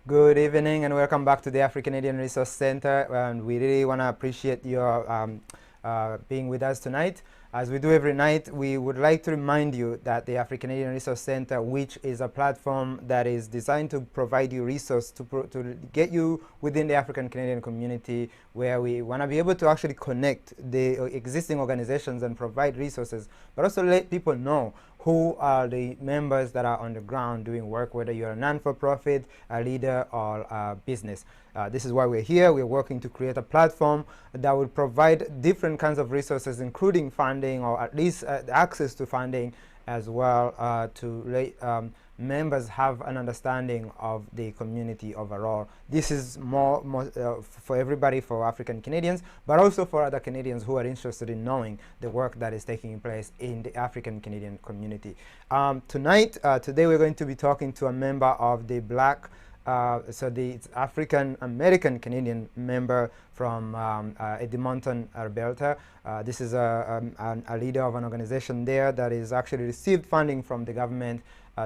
Good evening and welcome back to the AfriCanadian Resource Center. And we really want to appreciate your being with us tonight. As we do every night, we would like to remind you that the AfriCanadian Resource Center, which is a platform that is designed to provide you resources to get you within the African Canadian community, where we want to be able to actually connect the existing organizations and provide resources, but also let people know who are the members that are on the ground doing work, whether you're a non-for-profit, a leader, or a business. This is why we're here. We're working to create a platform that will provide different kinds of resources, including funding, or at least access to funding as well, to let members have an understanding of the community overall. This is more for everybody, for African Canadians, but also for other Canadians who are interested in knowing the work that is taking place in the African Canadian community. Today we're going to be talking to a member of the Black, it's African American Canadian member from Edmonton, Alberta. This is a leader of an organization there that is actually received funding from the government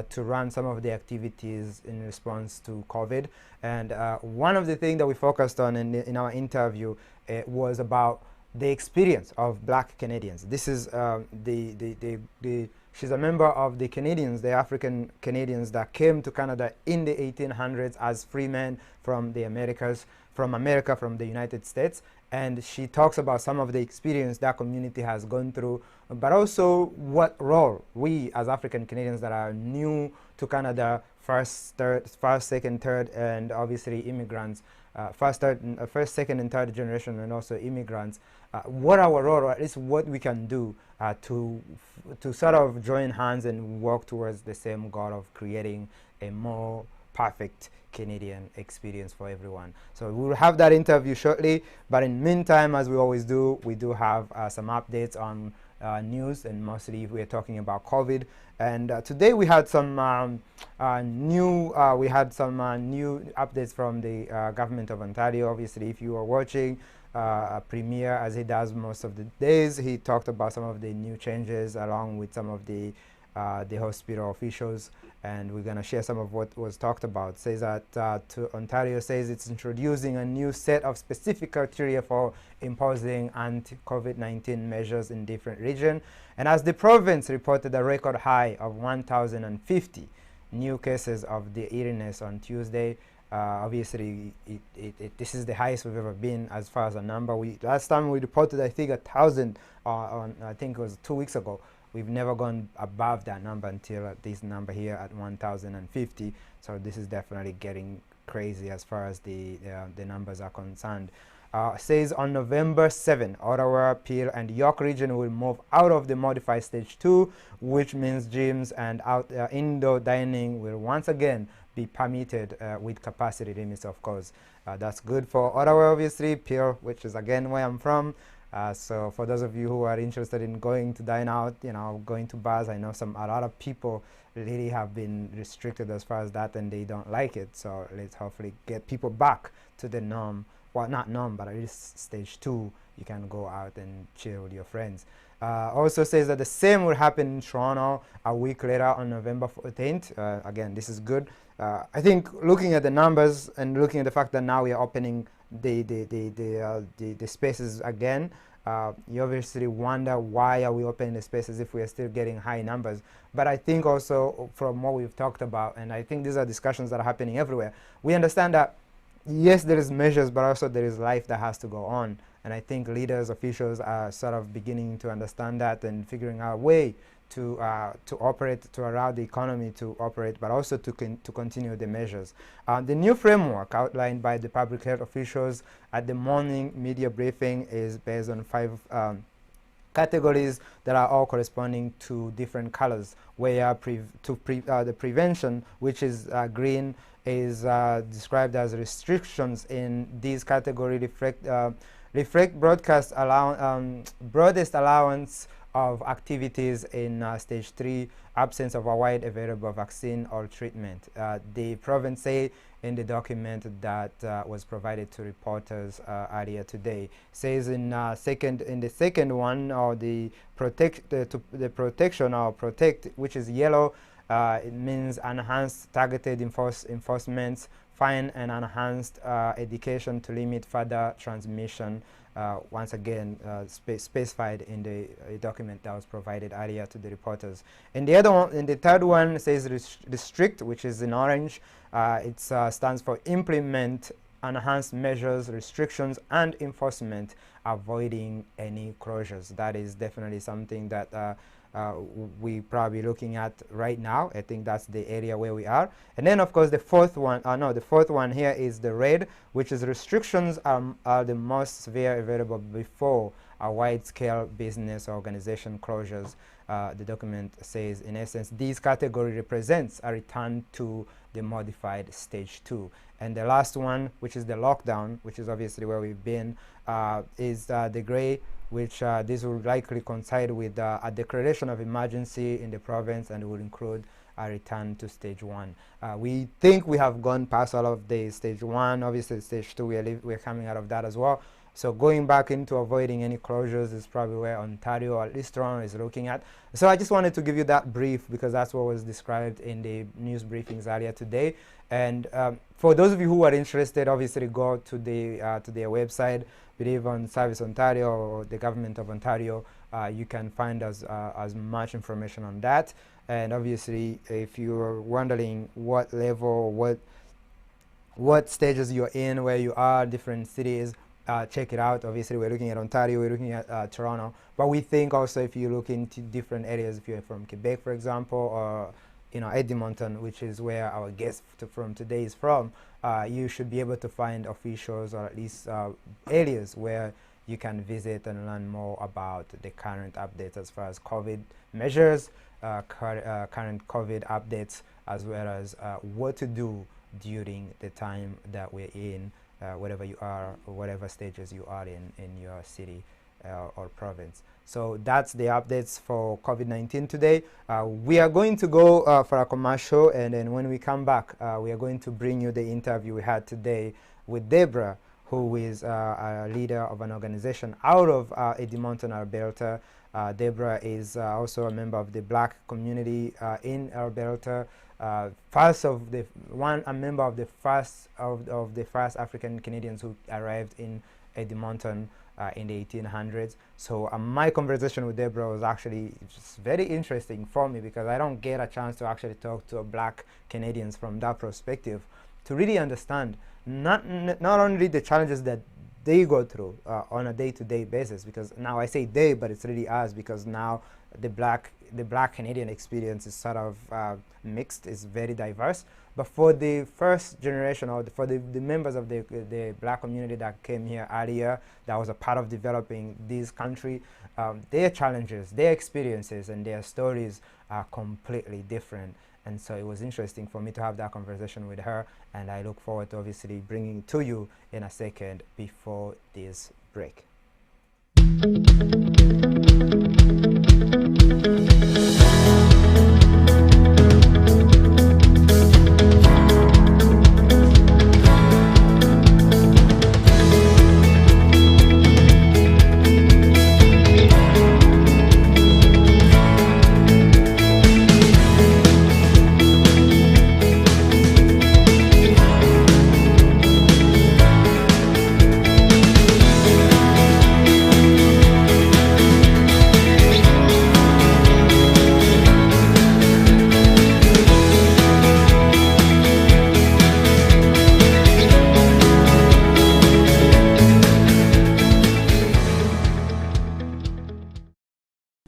to run some of the activities in response to COVID. And one of the things that we focused on in our interview was about the experience of Black Canadians. This is she's a member of the Canadians, the African Canadians that came to Canada in the 1800s as free men from the Americas, from the United States. And she talks about some of the experience that community has gone through, but also what role we as African Canadians that are new to Canada, first, second, third, and obviously immigrants, first, second, and third generation, and also immigrants, what our role, or at least what we can do to sort of join hands and work towards the same goal of creating a more perfect Canadian experience for everyone. So we'll have that interview shortly, but in the meantime, as we always do, we do have some updates on news, and mostly we're talking about COVID. And today we had some new updates from the government of Ontario. Obviously, if you are watching a premiere, as he does most of the days, he talked about some of the new changes along with some of the hospital officials, and we're going to share some of what was talked about. Says that Ontario says it's introducing a new set of specific criteria for imposing anti-COVID-19 measures in different regions. And as the province reported a record high of 1,050 new cases of the illness on Tuesday, obviously, this is the highest we've ever been as far as a number. Last time we reported, I think, 1,000 I think it was 2 weeks ago. We've never gone above that number until this number here at 1,050. So this is definitely getting crazy as far as the numbers are concerned. Says on November 7, Ottawa, Peel, and York region will move out of the modified stage 2, which means gyms and indoor dining will once again be permitted with capacity limits, of course. That's good for Ottawa, obviously. Peel, which is again where I'm from. So for those of you who are interested in going to dine out, going to bars, I know a lot of people really have been restricted as far as that, and they don't like it. So let's hopefully get people back to the norm. Well, not norm, but at least stage 2, you can go out and chill with your friends. Also says that the same will happen in Toronto a week later on November 14th. Again, this is good. I think looking at the numbers and looking at the fact that now we are opening the spaces again, you obviously wonder why are we opening the spaces if we are still getting high numbers. But I think also from what we've talked about, and I think these are discussions that are happening everywhere, we understand that yes, there is measures, but also there is life that has to go on. And I think leaders, officials are sort of beginning to understand that and figuring out a way to operate, to allow the economy to operate, but also to continue the measures. The new framework outlined by the public health officials at the morning media briefing is based on 5 categories that are all corresponding to different colors, where the prevention, which is green, is described as restrictions in these categories reflect broadest allowance of activities in stage 3, absence of a wide available vaccine or treatment. The province say in the document that was provided to reporters earlier today, says in the second one, or the protection or protect, which is yellow, it means enhanced targeted enforcements, refine and enhanced education to limit further transmission, once again specified in the document that was provided earlier to the reporters. And the other one, and the third one says restrict, which is in orange. It stands for implement enhanced measures, restrictions, and enforcement, avoiding any closures. That is definitely something that we probably looking at right now. I think that's the area where we are. And then of course the fourth one, the fourth one here is the red, which is restrictions are the most severe available before a wide-scale business organization closures. The document says, in essence, this category represents a return to the modified stage 2. And the last one, which is the lockdown, which is obviously where we've been, is the gray, which this will likely coincide with a declaration of emergency in the province, and will include a return to stage 1. We think we have gone past all of the stage 1. Obviously stage 2, we're coming out of that as well. So going back into avoiding any closures is probably where Ontario, or at least Toronto, is looking at. So I just wanted to give you that brief, because that's what was described in the news briefings earlier today. And for those of you who are interested, obviously go to their website, believe on Service Ontario or the Government of Ontario. You can find as much information on that. And obviously, if you're wondering what level, what stages you're in, where you are, different cities, check it out. Obviously, we're looking at Ontario, we're looking at Toronto, but we think also if you look into different areas, if you're from Quebec, for example, or Edmonton, which is where our guest from today is from, you should be able to find officials, or at least areas where you can visit and learn more about the current updates as far as COVID measures, current COVID updates, as well as what to do during the time that we're in, wherever you are, or whatever stages you are in your city or province. So that's the updates for COVID-19 today. We are going to go for a commercial, and then when we come back, we are going to bring you the interview we had today with Deborah, who is a leader of an organization out of Edmonton, Alberta. Deborah is also a member of the Black community in Alberta. A member of the first African Canadians who arrived in Edmonton in the 1800s. So my conversation with Deborah was actually just very interesting for me, because I don't get a chance to actually talk to Black Canadians from that perspective, to really understand not only the challenges that they go through on a day-to-day basis, because now I say they, but it's really us, because now the Black Canadian experience is sort of mixed, is very diverse. But for the first generation, or for the members of the Black community that came here earlier, that was a part of developing this country, their challenges, their experiences, and their stories are completely different. And so it was interesting for me to have that conversation with her, and I look forward to obviously bringing it to you in a second before this break.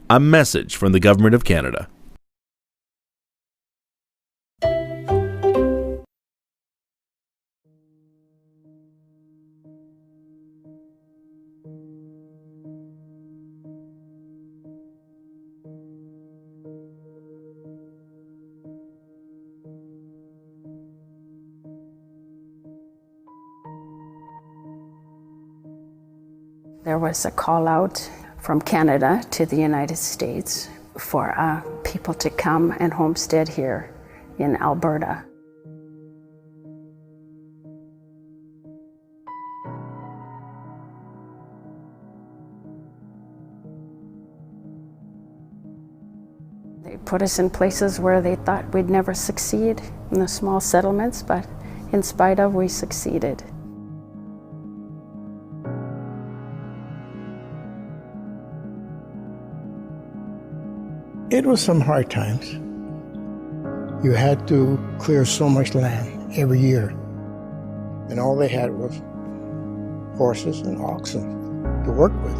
A message from the Government of Canada. There was a call out from Canada to the United States for people to come and homestead here in Alberta. They put us in places where they thought we'd never succeed, in the small settlements, but in spite of, we succeeded. It was some hard times. You had to clear so much land every year, and all they had was horses and oxen to work with.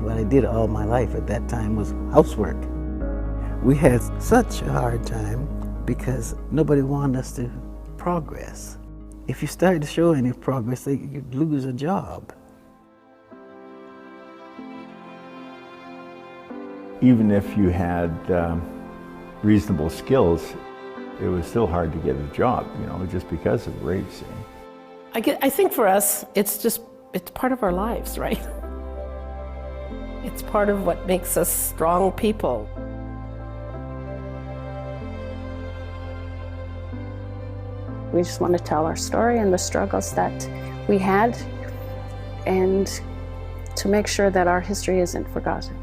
What I did all my life at that time was housework. We had such a hard time because nobody wanted us to progress. If you started to show any progress, you'd lose a job. Even if you had reasonable skills, it was still hard to get a job, just because of race. I think for us, it's part of our lives, right? It's part of what makes us strong people. We just want to tell our story and the struggles that we had, and to make sure that our history isn't forgotten.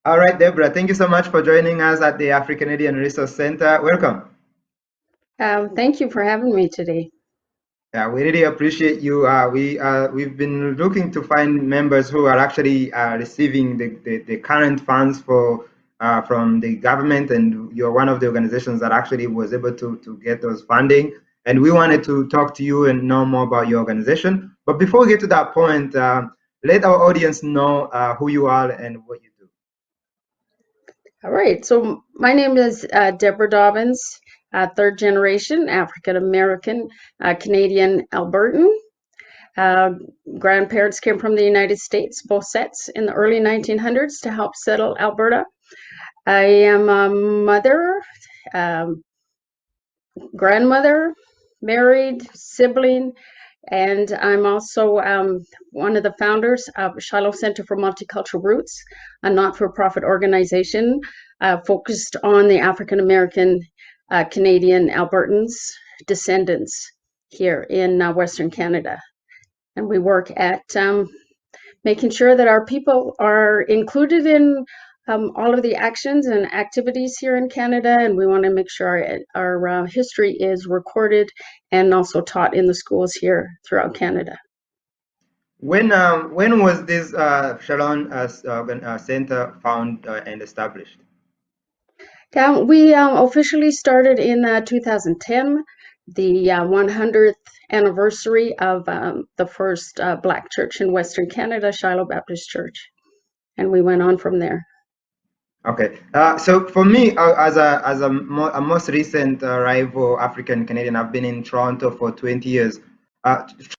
All right, Deborah, thank you so much for joining us at the AfriCanadian Resource Center. Welcome. Thank you for having me today. Yeah, we really appreciate you. We've been looking to find members who are actually receiving the current funds from the government, and you're one of the organizations that actually was able to get those funding. And we wanted to talk to you and know more about your organization. But before we get to that point, let our audience know who you are and what you do. All right, so my name is Deborah Dobbins, third generation African-American Canadian Albertan. Grandparents came from the United States, both sets, in the early 1900s to help settle Alberta. I am a mother, grandmother, married, sibling, and I'm also one of the founders of Shiloh Center for Multicultural Roots, a not-for-profit organization focused on the African-American Canadian Albertans descendants here in Western Canada. And we work at making sure that our people are included in all of the actions and activities here in Canada, and we want to make sure our history is recorded and also taught in the schools here throughout Canada. When was this Shiloh Center found and established? We officially started in 2010, the 100th anniversary of the first Black church in Western Canada, Shiloh Baptist Church, and we went on from there. Okay, so for me, as a most recent arrival African Canadian, I've been in Toronto for 20 years,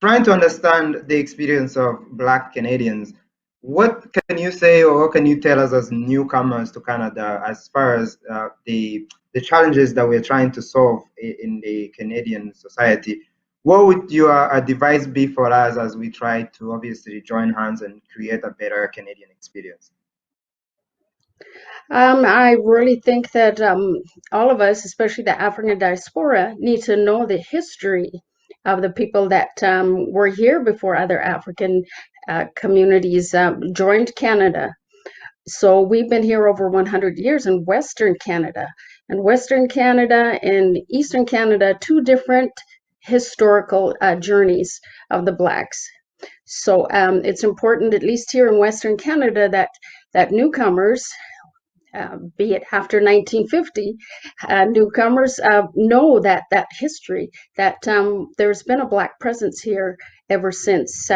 trying to understand the experience of Black Canadians. What can you say, or what can you tell us as newcomers to Canada, as far as the challenges that we're trying to solve in the Canadian society? What would your advice be for us as we try to obviously join hands and create a better Canadian experience? I really think that all of us, especially the African diaspora, need to know the history of the people that were here before other African communities joined Canada. So we've been here over 100 years in Western Canada. And Western Canada and Eastern Canada, two different historical journeys of the Blacks. So it's important, at least here in Western Canada, that newcomers, be it after 1950, newcomers know that history, that there's been a Black presence here ever since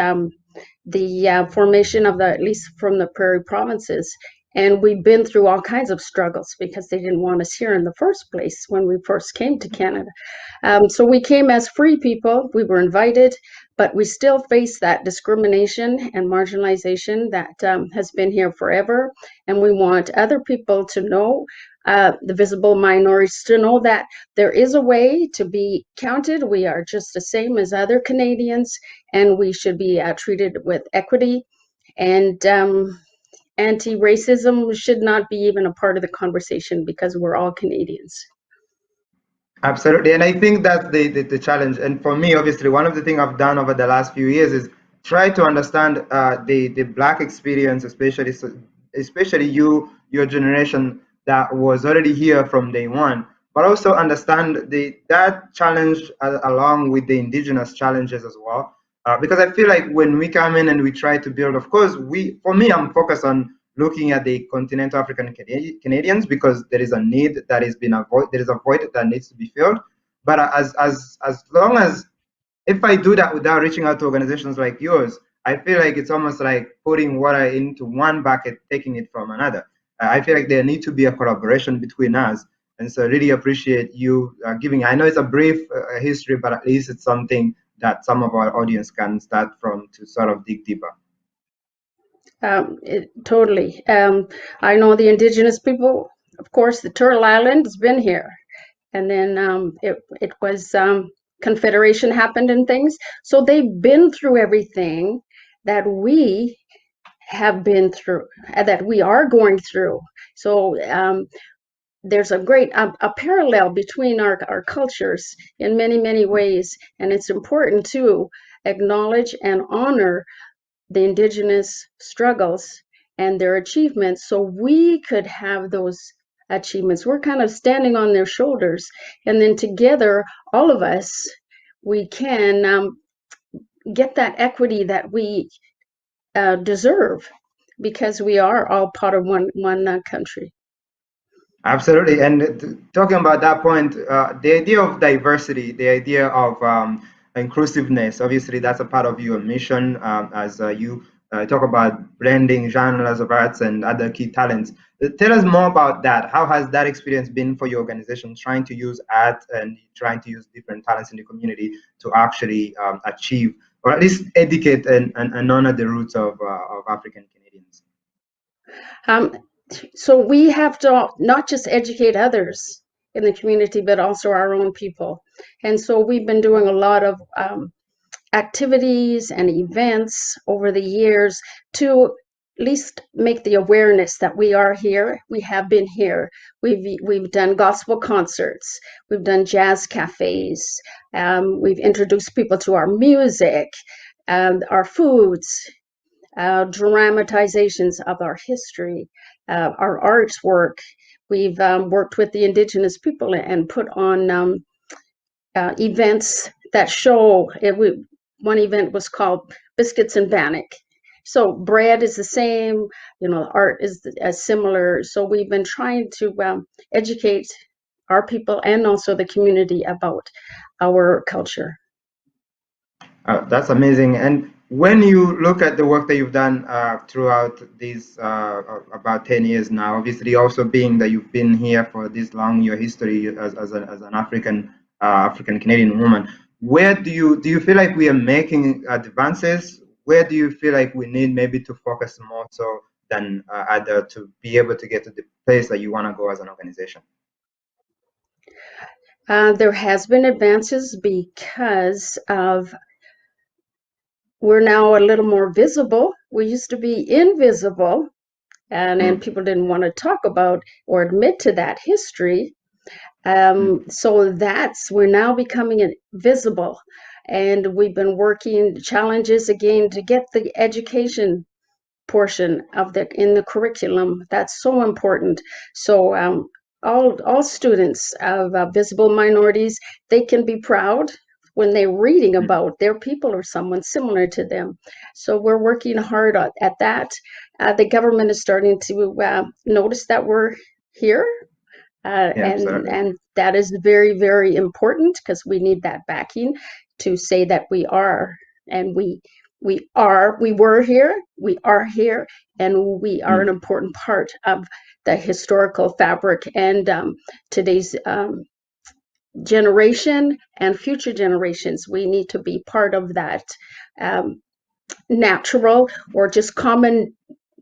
the formation of at least from the prairie provinces. And we've been through all kinds of struggles because they didn't want us here in the first place when we first came to Canada. So we came as free people, we were invited, but we still face that discrimination and marginalization that has been here forever. And we want other people to know the visible minorities to know that there is a way to be counted. We are just the same as other Canadians, and we should be treated with equity. And anti-racism should not be even a part of the conversation because we're all Canadians. Absolutely, and I think that's the challenge. And for me, obviously, one of the things I've done over the last few years is try to understand the Black experience, especially your generation that was already here from day one, but also understand that challenge along with the Indigenous challenges as well. Because I feel like when we come in and we try to build, of course, for me, I'm focused on looking at the continental African Canadians because there is a need that is being avoided. There is a void that needs to be filled. But as long as if I do that without reaching out to organizations like yours, I feel like it's almost like putting water into one bucket, taking it from another. I feel like there need to be a collaboration between us. And so I really appreciate you giving. I know it's a brief history, but at least it's something that some of our audience can start from to sort of dig deeper. Totally. I know the Indigenous people, of course, the Turtle Island has been here. And then it was Confederation happened and things. So they've been through everything that we have been through, that we are going through. So there's a great a parallel between our cultures in many, many ways. And it's important to acknowledge and honor the Indigenous struggles and their achievements so we could have those achievements. We're kind of standing on their shoulders, and then together, all of us, we can get that equity that we deserve because we are all part of one country. Absolutely. And talking about that point, the idea of diversity, the idea of inclusiveness, obviously that's a part of your mission as you talk about blending genres of arts and other key talents. Tell us more about that. How has that experience been for your organization, trying to use art and trying to use different talents in the community to actually achieve, or at least educate and honor the roots of African Canadians? So we have to not just educate others in the community, but also our own people. And so we've been doing a lot of activities and events over the years to at least make the awareness that we are here. We have been here. We've done gospel concerts. We've done jazz cafes. We've introduced people to our music, our foods, dramatizations of our history, our artwork. We've worked with the Indigenous people and put on events that show. One event was called Biscuits and Bannock. So bread is the same, art is similar. So we've been trying to educate our people and also the community about our culture. That's amazing. And when you look at the work that you've done throughout these about 10 years now, obviously also being that you've been here for this long, your history as an African Canadian woman, where do you feel like we are making advances? Where do you feel like we need maybe to focus more so than other to be able to get to the place that you want to go as an organization? There has been advances because of we're now a little more visible. We used to be invisible, and people didn't want to talk about or admit to that history. So we're now becoming visible, and we've been working challenges again to get the education portion of in the curriculum. That's so important. So all students of visible minorities, they can be proud when they're reading about their people or someone similar to them. So we're working hard at that. The government is starting to notice that we're here. And that is very, very important because we need that backing to say that we are, and we were here, we are here, and we are an important part of the historical fabric and today's generation and future generations. We need to be part of that natural or just common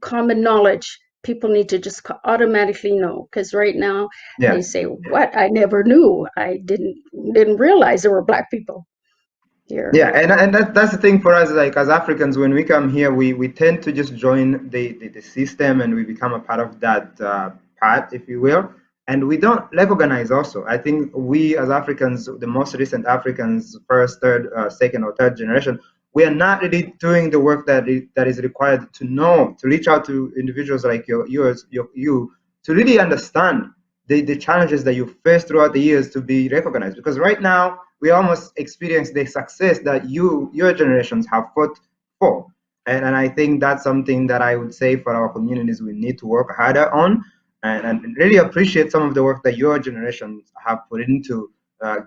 knowledge people need to just automatically know, because right now Yeah. they say, "What? I never knew. I didn't realize there were Black people here." Yeah, and that's the thing for us, like as Africans, when we come here, we tend to just join the system and we become a part of that part, if you will, and we don't recognize also. I think we as Africans, the most recent Africans, first, third, second, or third generation, we are not really doing the work that is required to know, to reach out to individuals like you, to really understand the challenges that you face throughout the years to be recognized. Because right now, we almost experience the success that your generations have fought for. And I think that's something that I would say for our communities, we need to work harder on and really appreciate some of the work that your generations have put into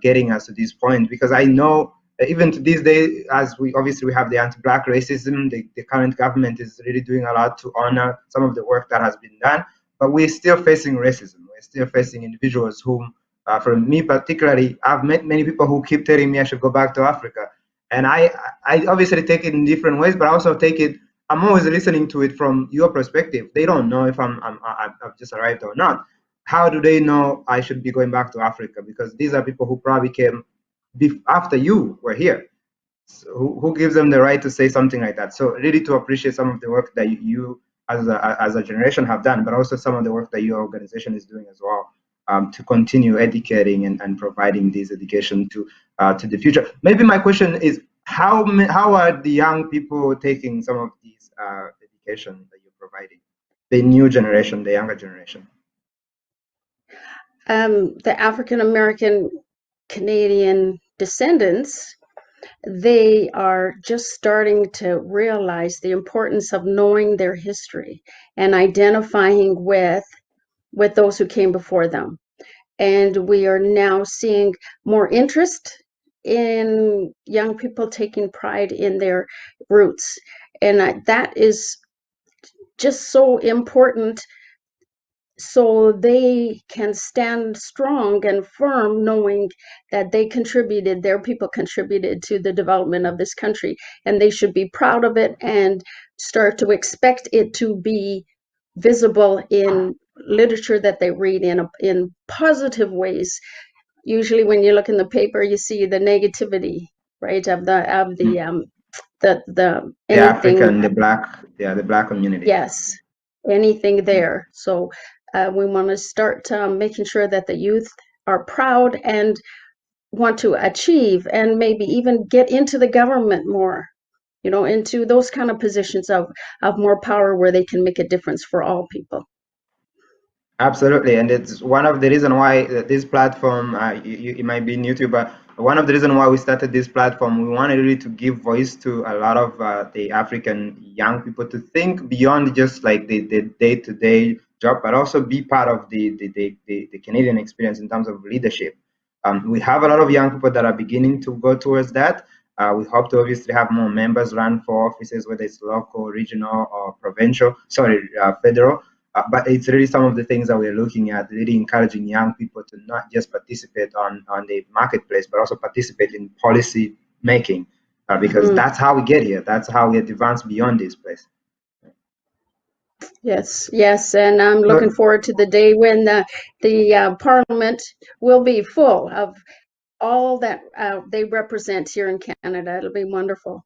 getting us to this point. Because I know even to this day, as we obviously we have the anti-Black racism, the current government is really doing a lot to honor some of the work that has been done, but we're still facing racism. We're still facing individuals whom, for me particularly, I've met many people who keep telling me I should go back to Africa. And I obviously take it in different ways, but I also take it, I'm always listening to it from your perspective. They don't know if I've just arrived or not. How do they know I should be going back to Africa? Because these are people who probably came after you were here. So who gives them the right to say something like that? So really to appreciate some of the work that you as a generation have done, but also some of the work that your organization is doing as well, to continue educating and providing this education to the future. Maybe my question is, how are the young people taking some of these education that you're providing? The new generation, the younger generation. The African American Canadian descendants, they are just starting to realize the importance of knowing their history and identifying with those who came before them. And we are now seeing more interest in young people taking pride in their roots. And that is just so important, so they can stand strong and firm, knowing that their people contributed to the development of this country, and they should be proud of it and start to expect it to be visible in literature that they read in positive ways. Usually when you look in the paper, you see the negativity, right, of the anything. The Black community. Yes, anything there. So we want to start making sure that the youth are proud and want to achieve and maybe even get into the government more, into those kind of positions of more power where they can make a difference for all people. Absolutely, and it's one of the reasons why this platform, it might be new to you, but one of the reasons why we started this platform, we wanted really to give voice to a lot of the African young people to think beyond just like the day-to-day job, but also be part of the Canadian experience in terms of leadership. We have a lot of young people that are beginning to go towards that. We hope to obviously have more members run for offices, whether it's local, regional, or federal. But it's really some of the things that we're looking at, really encouraging young people to not just participate on the marketplace, but also participate in policy making, because that's how we get here. That's how we advance beyond this place. Yes, and I'm looking forward to the day when the Parliament will be full of all that they represent here in Canada. It'll be wonderful.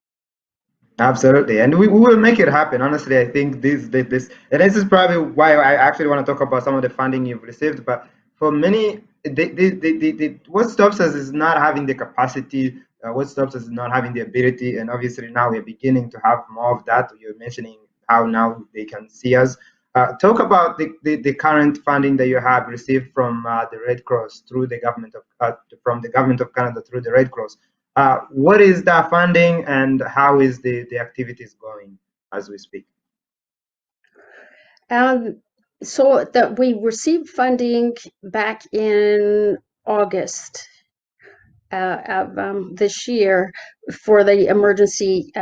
Absolutely, and we will make it happen. Honestly, I think this and this is probably why I actually want to talk about some of the funding you've received. But for many, what stops us is not having the capacity. What stops us is not having the ability. And obviously now we're beginning to have more of that. You're mentioning how now they can see us. Talk about the current funding that you have received from the Red Cross through the government from the government of Canada through the Red Cross. What is that funding and how is the activities going as we speak? So that we received funding back in August of this year for the emergency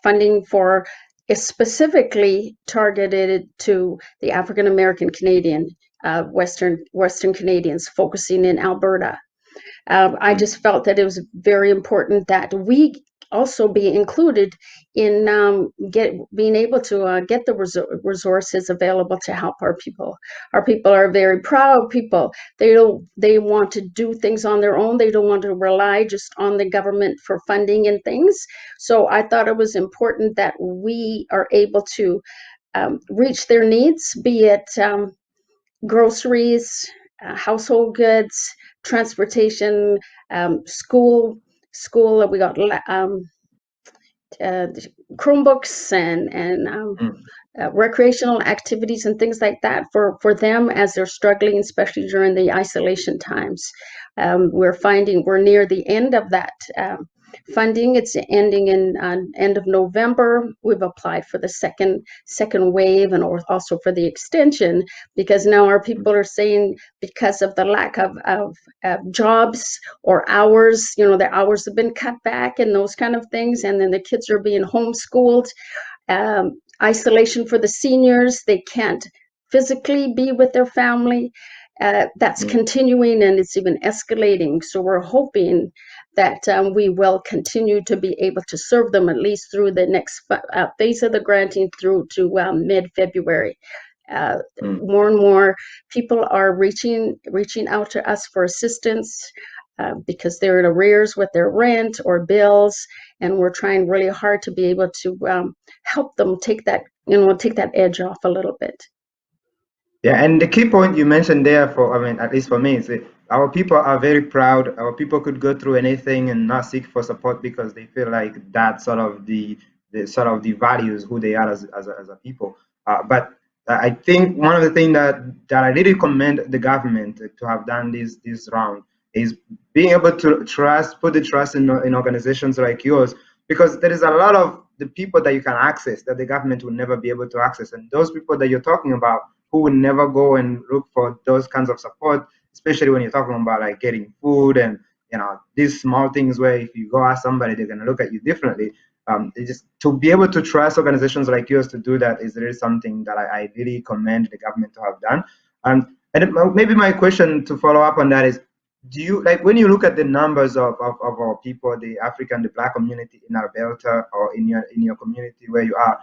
funding for specifically targeted to the African American Canadian, Western Canadians, focusing in Alberta. I just felt that it was very important that we also be included in being able to get the resources available to help our people. Our people are very proud people. They want to do things on their own. They don't want to rely just on the government for funding and things. So I thought it was important that we are able to reach their needs, be it groceries, household goods, transportation, school. We got Chromebooks and recreational activities and things like that for them as they're struggling, especially during the isolation times. We're finding we're near the end of that funding. It's ending in end of November. We've applied for the second wave and also for the extension, because now our people are saying because of the lack of jobs or hours, their hours have been cut back and those kind of things, and then the kids are being homeschooled. Isolation for the seniors, they can't physically be with their family. That's continuing, and it's even escalating. So we're hoping that we will continue to be able to serve them at least through the next phase of the granting through to mid-February. More and more people are reaching out to us for assistance because they're in arrears with their rent or bills, and we're trying really hard to be able to help them take that edge off a little bit. Yeah, and the key point you mentioned there, at least for me, is that our people are very proud. Our people could go through anything and not seek for support because they feel like that's sort of the values who they are as a people. But I think one of the things that I really commend the government to have done this round is being able to put the trust in organizations like yours, because there is a lot of the people that you can access that the government will never be able to access, and those people that you're talking about who will never go and look for those kinds of support, especially when you're talking about like getting food and these small things where if you go ask somebody, they're going to look at you differently. Just to be able to trust organizations like yours to do that is really something that I really commend the government to have done. And maybe my question to follow up on that is, do you, like, when you look at the numbers of our people, the African, the Black community in Alberta or in your community where you are,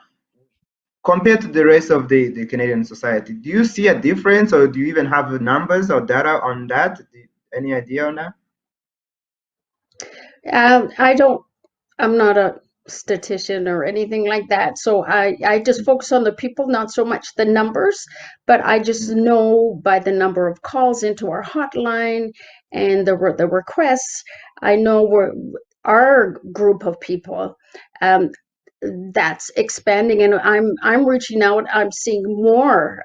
compared to the rest of the Canadian society, do you see a difference, or do you even have the numbers or data on that? Any idea on that? I'm not a statistician or anything like that, so I just focus on the people, not so much the numbers, but I just know by the number of calls into our hotline and the requests, I know our group of people that's expanding, and I'm reaching out. I'm seeing more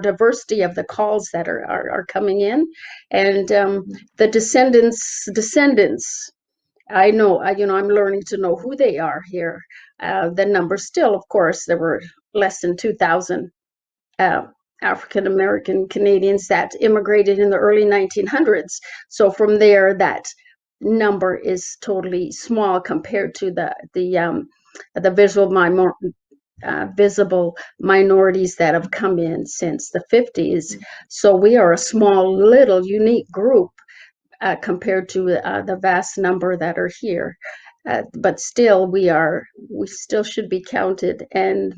diversity of the calls that are coming in, and the descendants. I know, I'm learning to know who they are here. The numbers still, of course, there were less than 2,000 African American Canadians that immigrated in the early 1900s. So from there, that number is totally small compared to the visible minorities that have come in since the 50s. So we are a small, little, unique group compared to the vast number that are here. But still, we still should be counted and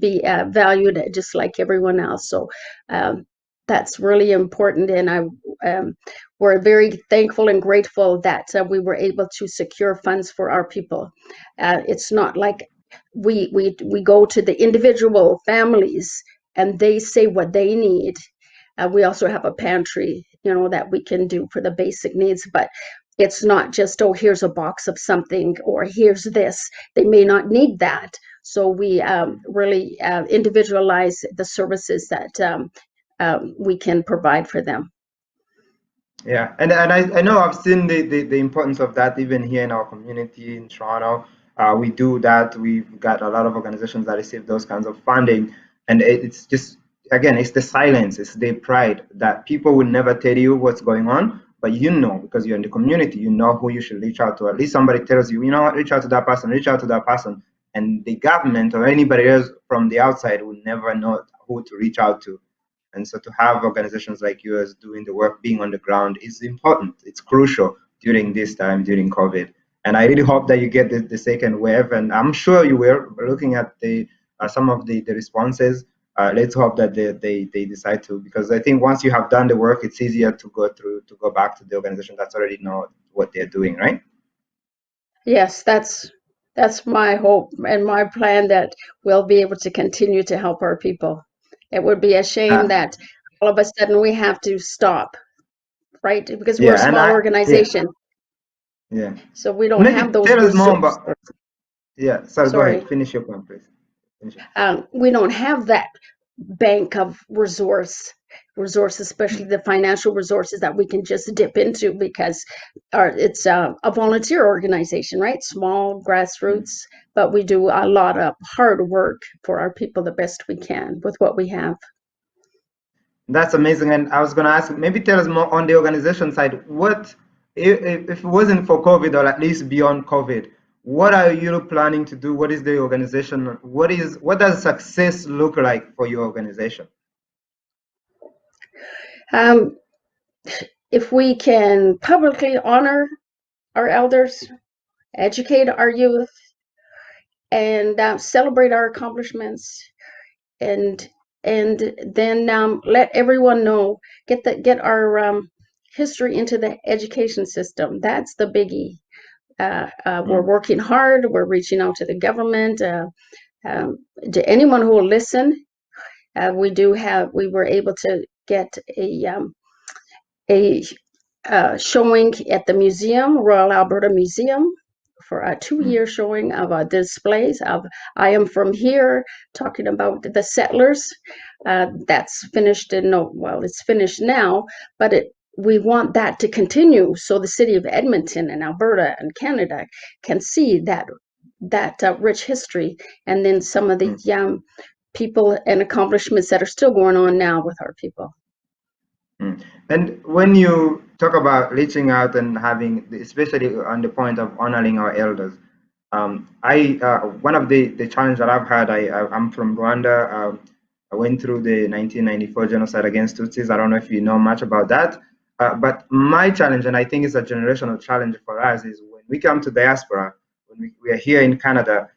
be valued just like everyone else. So that's really important, and we're very thankful and grateful that we were able to secure funds for our people. It's not like we go to the individual families and they say what they need. We also have a pantry, that we can do for the basic needs, but it's not just, oh, here's a box of something, or here's this. They may not need that. So we really individualize the services that we can provide for them. Yeah, and I know I've seen the importance of that even here in our community in Toronto. We do that. We've got a lot of organizations that receive those kinds of funding, and it's just, again, it's the silence, it's the pride that people will never tell you what's going on, but because you're in the community, you know who you should reach out to. At least somebody tells you, what, reach out to that person, reach out to that person. And the government or anybody else from the outside will never know who to reach out to. And so to have organizations like yours doing the work, being on the ground, is important. It's crucial during this time, during COVID. And I really hope that you get the second wave, and I'm sure you will. Looking at the some of the responses, let's hope that they decide to, because I think once you have done the work, it's easier to go back to the organization that's already know what they're doing, right? Yes, that's my hope and my plan, that we'll be able to continue to help our people. It would be a shame that all of a sudden we have to stop, right? Because we're a Yeah, and small organization, yeah. so we don't Maybe have those tell us more resources. about. Yeah, sorry. Go Sorry. ahead. Finish your point, please. Finish it. We don't have that bank of resources, especially the financial resources that we can just dip into, because it's a volunteer organization, right? Small grassroots, but we do a lot of hard work for our people the best we can with what we have. That's amazing. And I was going to ask, maybe tell us more on the organization side. What, if it wasn't for COVID, or at least beyond COVID, what are you planning to do? What is the organization? What does success look like for your organization? If we can publicly honor our elders, educate our youth, and celebrate our accomplishments, and then let everyone know, get our history into the education system. That's the biggie. We're working hard. We're reaching out to the government, to anyone who will listen. We were able to get a showing at the museum, Royal Alberta Museum, for a 2-year showing of displays of I Am From Here, talking about the settlers. That's finished it's finished now, but we want that to continue, so the city of Edmonton and Alberta and Canada can see that rich history, and then some of the people and accomplishments that are still going on now with our people. And when you talk about reaching out and having, especially on the point of honoring our elders, one of the challenge that I've had, I'm from Rwanda. I went through the 1994 genocide against Tutsis. I don't know if you know much about that, but my challenge, and I think it's a generational challenge for us, is when we come to diaspora, when we are here in Canada,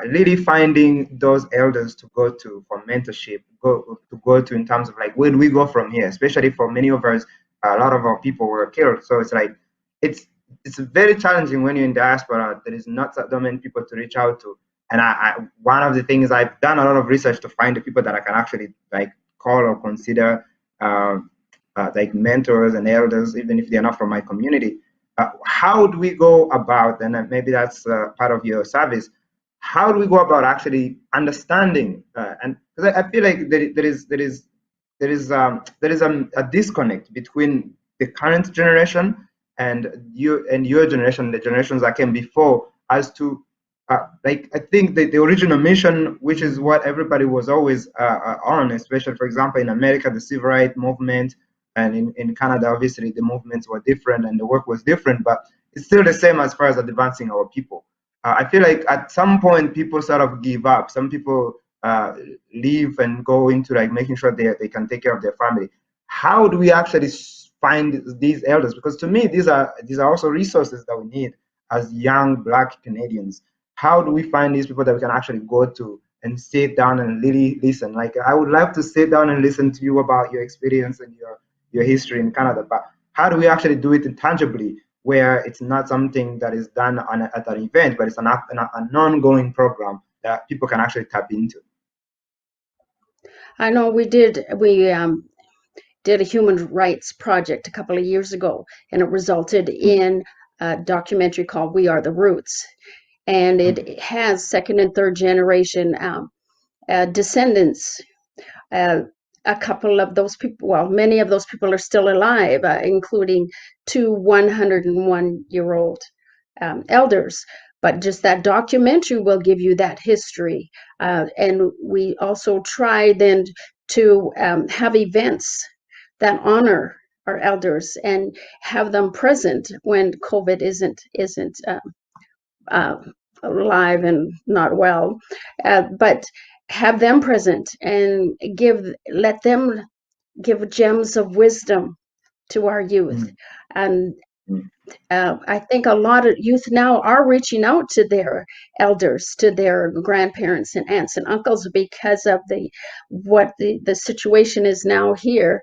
really finding those elders to go to for mentorship, go to in terms of like, where do we go from here? Especially for many of us, a lot of our people were killed. So it's like, it's very challenging when you're in diaspora. There is not that many people to reach out to. And one of the things, I've done a lot of research to find the people that I can actually like call or consider like mentors and elders, even if they're not from my community. How do we go about, and maybe that's part of your service, how do we go about actually understanding? And because I feel like there is a disconnect between the current generation and your generation, the generations that came before, as to like, I think the original mission, which is what everybody was always on, especially, for example, in America, the civil rights movement, and in Canada, obviously, the movements were different and the work was different, but it's still the same as far as advancing our people. I feel like at some point people sort of give up. Some people leave and go into like making sure they can take care of their family. How do we actually find these elders? Because to me, these are also resources that we need as young Black Canadians. How do we find these people that we can actually go to and sit down and really listen? Like, I would love to sit down and listen to you about your experience and your history in Canada, but how do we actually do it intangibly, where it's not something that is done at an event, but it's an ongoing program that people can actually tap into? I know we did a human rights project a couple of years ago, and it resulted in a documentary called We Are the Roots. And it has second and third generation descendants. A couple of those people, well, many of those people are still alive, including 2 101-year-old elders. But just that documentary will give you that history. And we also try then to have events that honor our elders and have them present when COVID isn't alive and not well, but have them present and let them give gems of wisdom to our youth. And I think a lot of youth now are reaching out to their elders, to their grandparents and aunts and uncles because of the situation is now here.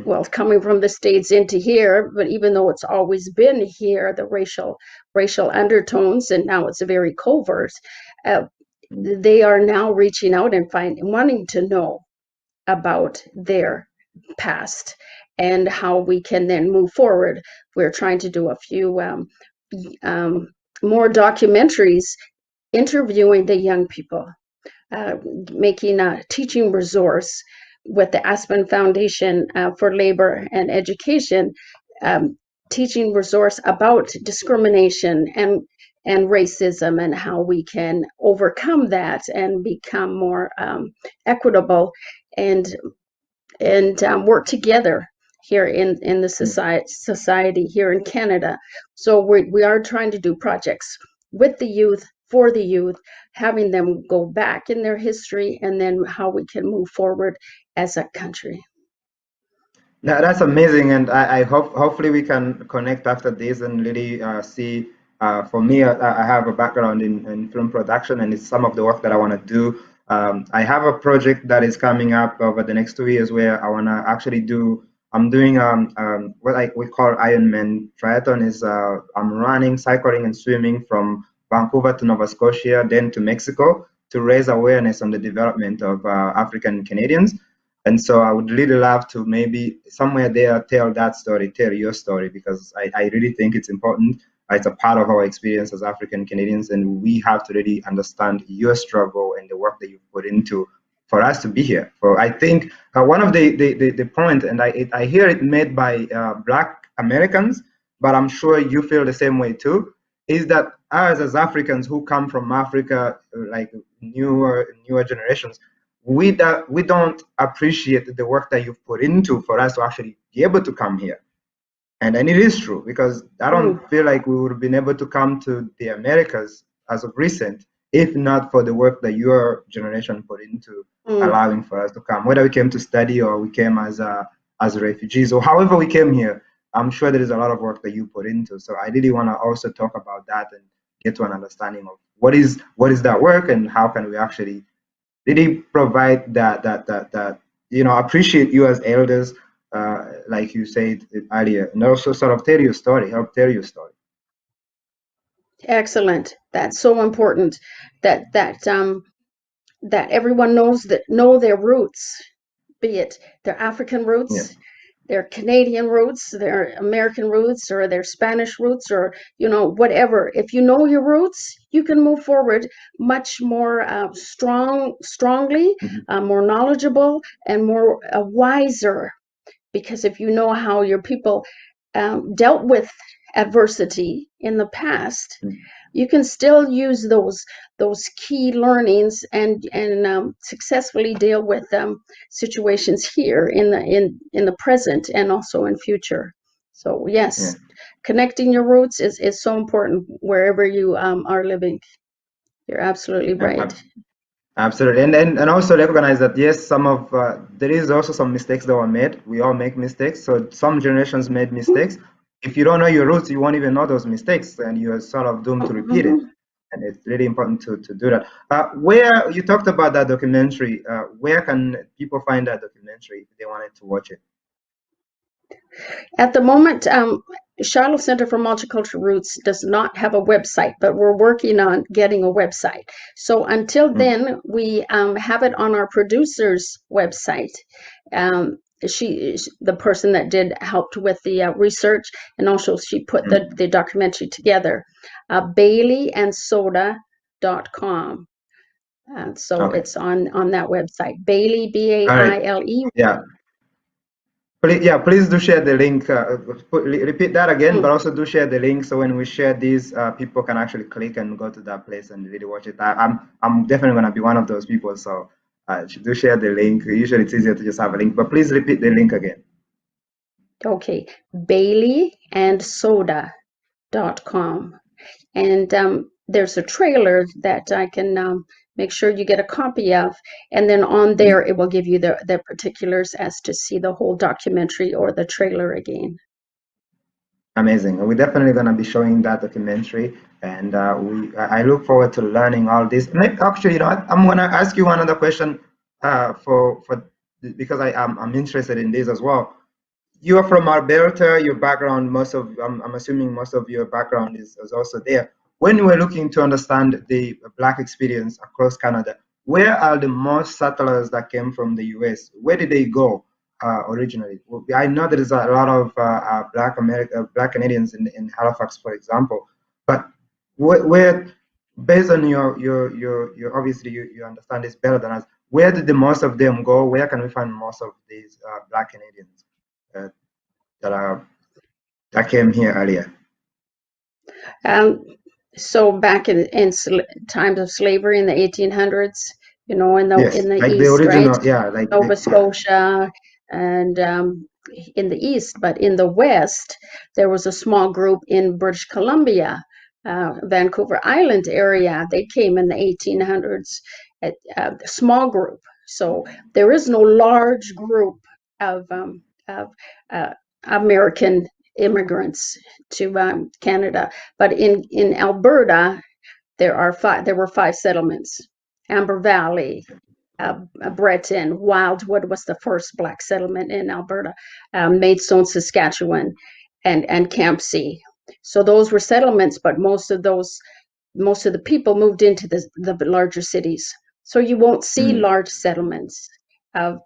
Well, coming from the States into here, but even though it's always been here, the racial undertones, and now it's very covert. They are now reaching out and wanting to know about their past and how we can then move forward. We're trying to do a few more documentaries interviewing the young people, making a teaching resource with the Aspen Foundation for Labor and Education, teaching resource about discrimination and racism and how we can overcome that and become more equitable and work together here in the society here in Canada. So we are trying to do projects with the youth, for the youth, having them go back in their history, and then how we can move forward as a country. Yeah, that's amazing, and I hopefully we can connect after this and really see. For me, I have a background in film production, and it's some of the work that I want to do. I have a project that is coming up over the next 2 years where I want to actually do. I'm doing what we call Ironman triathlon. Is I'm running, cycling, and swimming from Vancouver to Nova Scotia, then to Mexico, to raise awareness on the development of African Canadians. And so I would really love to maybe somewhere there tell that story, tell your story, because I really think it's important. It's a part of our experience as African Canadians, and we have to really understand your struggle and the work that you've put into for us to be here. For I think one of the point, and I hear it made by Black Americans, but I'm sure you feel the same way too, is that us as Africans who come from Africa, like newer generations, we don't appreciate the work that you've put into for us to actually be able to come here. And it is true, because I don't feel like we would have been able to come to the Americas as of recent if not for the work that your generation put into allowing for us to come, whether we came to study or we came as refugees or however we came here. I'm sure there is a lot of work that you put into. So I really want to also talk about that and get to an understanding of what is that work and how can we actually really provide that appreciate you as elders, like you said earlier, and also sort of tell your story, help tell your story. Excellent. That's so important that everyone know their roots, be it their African roots, their Canadian roots, their American roots, or their Spanish roots, or whatever. If you know your roots, you can move forward much more strongly, more knowledgeable, and more wiser. Because if you know how your people dealt with adversity in the past, you can still use those key learnings and successfully deal with situations here in the present and also in future. So yes, connecting your roots is so important wherever you are living. You're absolutely right. Absolutely, and also recognize that yes, some of there is also some mistakes that were made. We all make mistakes, so some generations made mistakes. If you don't know your roots, you won't even know those mistakes, and you're sort of doomed to repeat it. And it's really important to do that. Where you talked about that documentary, where can people find that documentary if they wanted to watch it? At the moment, Shiloh Center for Multicultural Roots does not have a website, but we're working on getting a website. So until then, we have it on our producer's website. The person that helped with the research, and also she put the documentary together, baileyandsoda.com. So it's on that website, Bailey, B-A-I-L-E. Yeah. Please do share the link. Repeat that again, but also do share the link so when we share these, people can actually click and go to that place and really watch it. I'm definitely going to be one of those people, so do share the link. Usually it's easier to just have a link, but please repeat the link again. Okay, baileyandsoda.com. And there's a trailer that I can make sure you get a copy of, and then on there it will give you the particulars as to see the whole documentary or the trailer again. Amazing. We're definitely going to be showing that documentary, and I look forward to learning all this. Actually, I'm going to ask you one other question because I'm interested in this as well. You are from Alberta. Your background, I'm assuming most of your background is also there. When you were looking to understand the Black experience across Canada, where are the most settlers that came from the U.S.? Where did they go originally? I know there is a lot of Black Canadians in Halifax, for example, but where, based on your obviously you understand this better than us, where did the most of them go? Where can we find most of these Black Canadians that came here earlier? So back in times of slavery in the 1800s, in the Yes, in the like the east, original, right? yeah, like Nova Scotia and in the east, but in the west, there was a small group in British Columbia, Vancouver Island area. They came in the 1800s, a small group. So there is no large group of American immigrants to Canada, but in Alberta, there were 5 settlements: Amber Valley, Breton, Wildwood was the first Black settlement in Alberta, Maidstone, Saskatchewan, and Campsie. So those were settlements, but most of the people moved into the larger cities. So you won't see large settlements of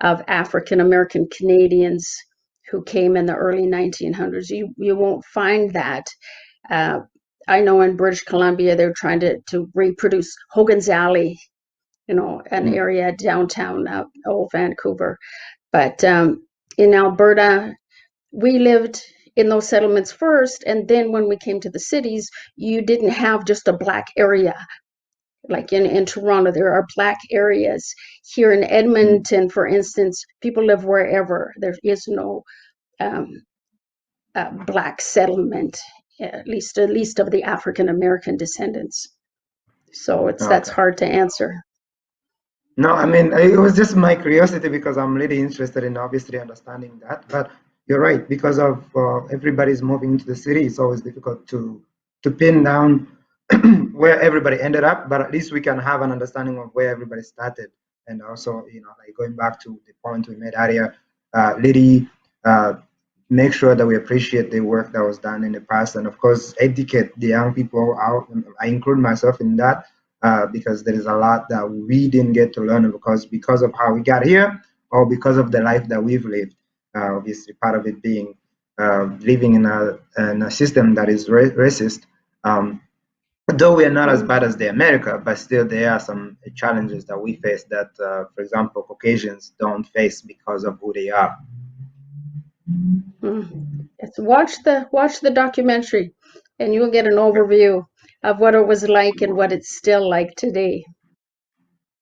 African American Canadians who came in the early 1900s. You won't find that. I know in British Columbia they're trying to reproduce Hogan's Alley, an area downtown old Vancouver. But in Alberta, we lived in those settlements first, and then when we came to the cities, you didn't have just a Black area. Like in Toronto, there are Black areas. Here in Edmonton, for instance, people live wherever. There is no Black settlement, at least of the African American descendants. So that's hard to answer. No, I mean, it was just my curiosity because I'm really interested in obviously understanding that. But you're right, because of everybody's moving into the city, it's always difficult to pin down where everybody ended up. But at least we can have an understanding of where everybody started, and also, like going back to the point we made earlier, Liddy, make sure that we appreciate the work that was done in the past, and of course, educate the young people out. I include myself in that. Because there is a lot that we didn't get to learn because of how we got here, or because of the life that we've lived. Obviously, part of it being living in a system that is racist. Though we are not as bad as the America, but still there are some challenges that we face that, for example, Caucasians don't face because of who they are. Watch the documentary, and you'll get an overview of what it was like and what it's still like today.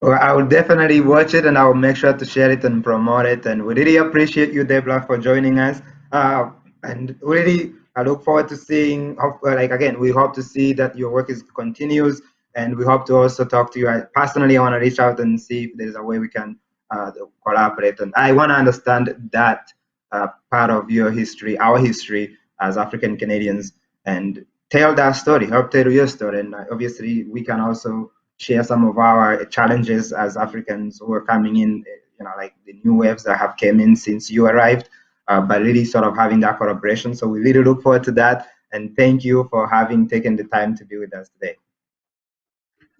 Well, I will definitely watch it, and I will make sure to share it and promote it. And we really appreciate you, Deborah, for joining us. And really, I look forward to seeing. Again, we hope to see that your work continues, and we hope to also talk to you. Personally, I want to reach out and see if there's a way we can collaborate. And I want to understand that part of your history, our history as African Canadians, and tell that story, help tell your story. And obviously we can also share some of our challenges as Africans who are coming in, like the new waves that have came in since you arrived, by really sort of having that collaboration. So we really look forward to that. And thank you for having taken the time to be with us today.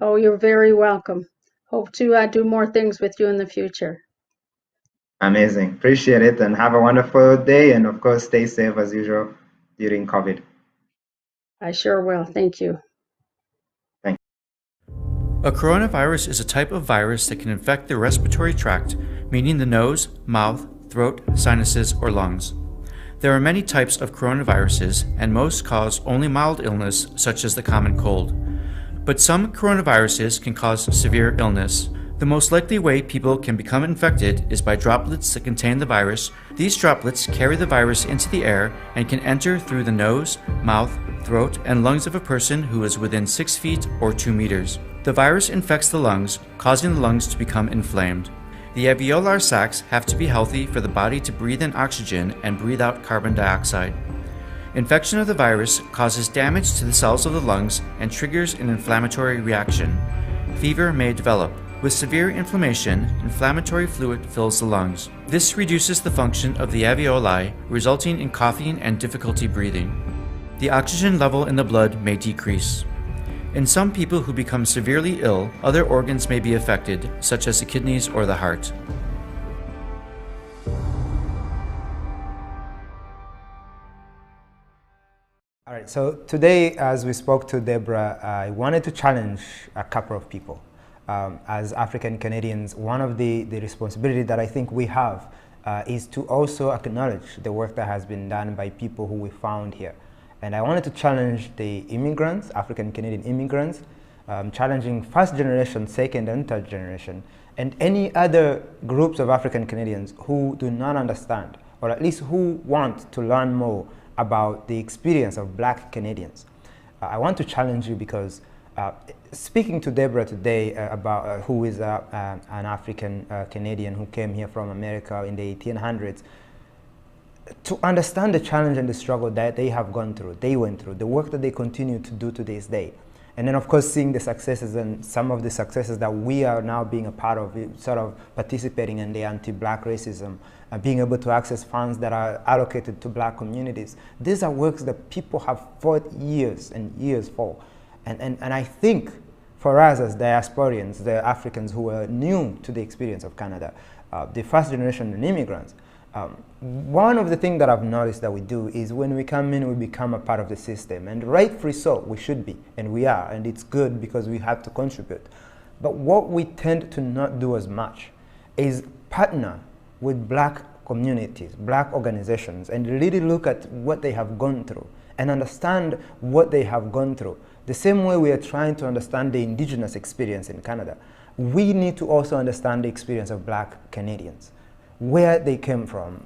Oh, you're very welcome. Hope to do more things with you in the future. Amazing. Appreciate it, and have a wonderful day. And of course, stay safe as usual during COVID. I sure will. Thank you. Thank you. A coronavirus is a type of virus that can infect the respiratory tract, meaning the nose, mouth, throat, sinuses, or lungs. There are many types of coronaviruses, and most cause only mild illness, such as the common cold. But some coronaviruses can cause severe illness. The most likely way people can become infected is by droplets that contain the virus. These droplets carry the virus into the air and can enter through the nose, mouth, throat, and lungs of a person who is within 6 feet or 2 meters. The virus infects the lungs, causing the lungs to become inflamed. The alveolar sacs have to be healthy for the body to breathe in oxygen and breathe out carbon dioxide. Infection of the virus causes damage to the cells of the lungs and triggers an inflammatory reaction. Fever may develop. With severe inflammation, inflammatory fluid fills the lungs. This reduces the function of the alveoli, resulting in coughing and difficulty breathing. The oxygen level in the blood may decrease. In some people who become severely ill, other organs may be affected, such as the kidneys or the heart. All right, so today, as we spoke to Deborah, I wanted to challenge a couple of people. As African Canadians, one of the responsibility that I think we have is to also acknowledge the work that has been done by people who we found here. And I wanted to challenge the immigrants, African Canadian immigrants, challenging first generation, second and third generation, and any other groups of African Canadians who do not understand, or at least who want to learn more about the experience of Black Canadians. I want to challenge you because speaking to Deborah today about who is an African Canadian who came here from America in the 1800s, to understand the challenge and the struggle that they have gone through, they went through, the work that they continue to do to this day. And then, of course, seeing the successes and some of the successes that we are now being a part of, sort of participating in the anti-Black racism, being able to access funds that are allocated to Black communities. These are works that people have fought years and years for. And I think for us as diasporians, the Africans who are new to the experience of Canada, the first generation immigrants, one of the things that I've noticed that we do is when we come in, we become a part of the system, and rightfully so, we should be, and we are, and it's good because we have to contribute. But what we tend to not do as much is partner with Black communities, Black organizations, and really look at what they have gone through and understand what they have gone through. The same way we are trying to understand the Indigenous experience in Canada, we need to also understand the experience of Black Canadians. Where they came from,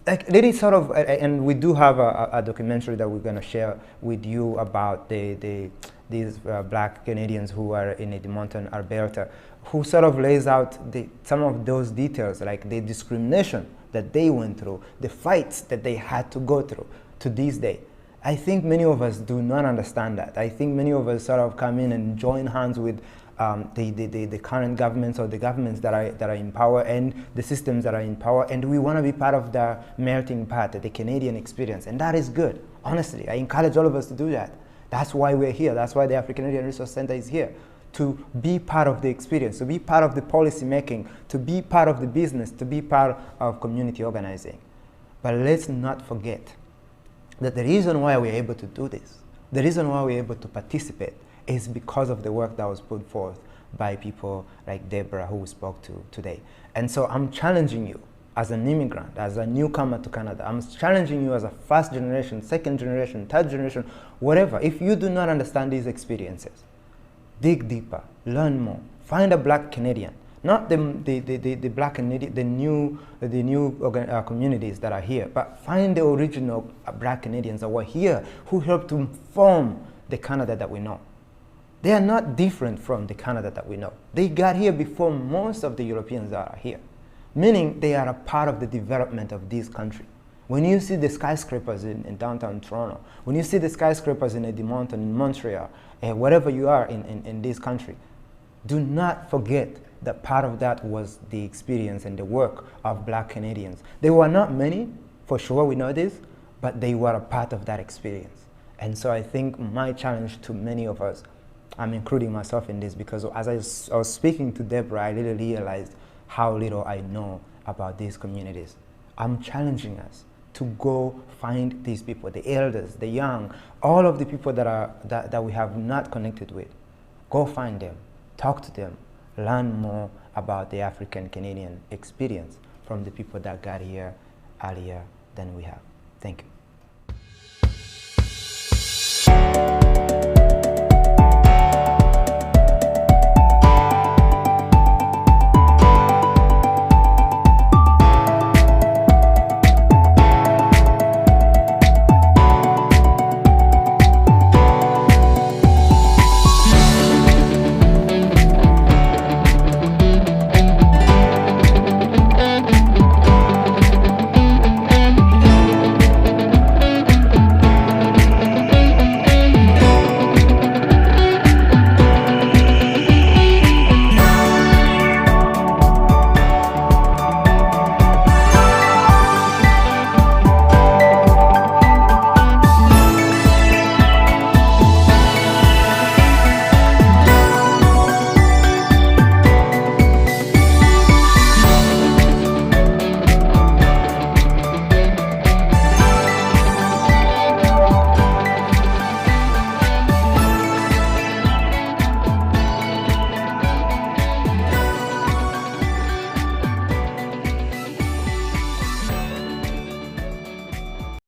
like, really sort of, and we do have a documentary that we're going to share with you about these Black Canadians who are in Edmonton, Alberta, who sort of lays out some of those details, like the discrimination that they went through, the fights that they had to go through to this day. I think many of us do not understand that. I think many of us sort of come in and join hands with the current governments or the governments that are in power and the systems that are in power, and we want to be part of the melting pot, the Canadian experience, and that is good. Honestly, I encourage all of us to do that. That's why we're here. That's why the AfriCanadian Resource Center is here, to be part of the experience, to be part of the policy making, to be part of the business, to be part of community organizing. But let's not forget that the reason why we're able to do this, the reason why we're able to participate, is because of the work that was put forth by people like Deborah, who we spoke to today. And so I'm challenging you as an immigrant, as a newcomer to Canada. I'm challenging you as a first generation, second generation, third generation, whatever. If you do not understand these experiences, dig deeper, learn more, find a Black Canadian, not the Black Canadian, the new communities that are here, but find the original Black Canadians that were here, who helped to form the Canada that we know. They are not different from the Canada that we know. They got here before most of the Europeans that are here, meaning they are a part of the development of this country. When you see the skyscrapers in downtown Toronto, when you see the skyscrapers in Edmonton, in Montreal, wherever you are in this country, do not forget that part of that was the experience and the work of Black Canadians. There were not many, for sure, we know this, but they were a part of that experience. And so I think my challenge to many of us, I'm including myself in this, because as I was speaking to Deborah, I really realized how little I know about these communities. I'm challenging us to go find these people, the elders, the young, all of the people that we have not connected with. Go find them, talk to them, learn more about the African Canadian experience from the people that got here earlier than we have. Thank you.